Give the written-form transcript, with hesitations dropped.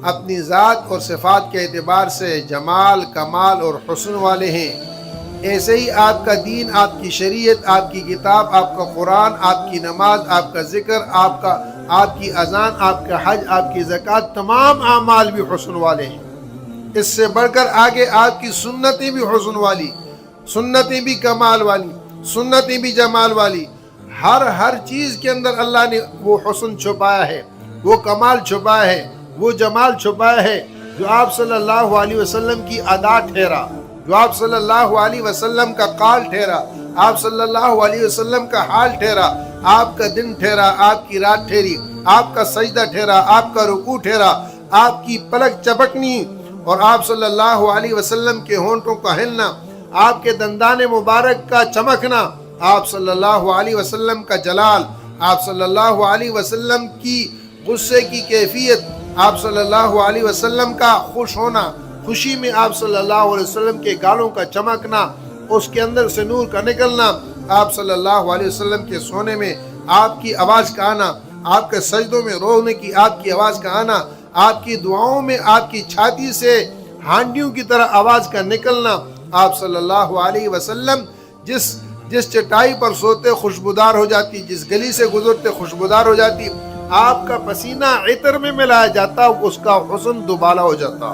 اپنی ذات اور صفات کے اعتبار سے جمال، کمال اور حسن والے ہیں۔ ایسے ہی آپ کا دین، آپ کی شریعت، آپ کی کتاب، آپ کا قرآن، آپ کی نماز، آپ کا ذکر، آپ کی اذان، آپ کا حج، آپ کی زکوٰۃ، تمام اعمال بھی حسن والے ہیں۔ اس سے بڑھ کر آگے آپ کی سنتیں بھی حسن والی، سنتیں بھی کمال والی، سنتیں بھی جمال والی۔ ہر چیز کے اندر اللہ نے وہ حسن چھپایا ہے، وہ کمال چھپایا ہے، وہ جمال چھپایا ہے جو آپ صلی اللہ علیہ وسلم کی ادا ٹھہرا، جو آپ صلی اللہ علیہ وسلم کا قال ٹھہرا، آپ صلی اللہ علیہ وسلم کا حال ٹھہرا، آپ کا دن ٹھہرا، آپ کی رات ٹھہری، آپ کا سجدہ ٹھہرا، آپ کا رکوع ٹھہرا، آپ کی پلک چپکنی اور آپ صلی اللہ علیہ وسلم کے ہونٹوں کا ہلنا، آپ کے دندان مبارک کا چمکنا، آپ صلی اللہ علیہ وسلم کا جلال، آپ صلی اللہ علیہ وسلم کی غصے کی کیفیت، آپ صلی اللہ علیہ وسلم کا خوش ہونا، خوشی میں آپ صلی اللہ علیہ وسلم کے گالوں کا چمکنا، اس کے اندر سے نور کا نکلنا، آپ صلی اللہ علیہ وسلم کے سونے میں آپ کی آواز کا آنا، آپ کے سجدوں میں رونے کی آپ کی آواز کا آنا، آپ کی دعاؤں میں آپ کی چھاتی سے ہانڈیوں کی طرح آواز کا نکلنا، آپ صلی اللہ علیہ وسلم جس چٹائی پر سوتے خوشبودار ہو جاتی، جس گلی سے گزرتے خوشبودار ہو جاتی، آپ کا پسینہ عطر میں ملایا جاتا، اس کا حسن دوبالا ہو جاتا۔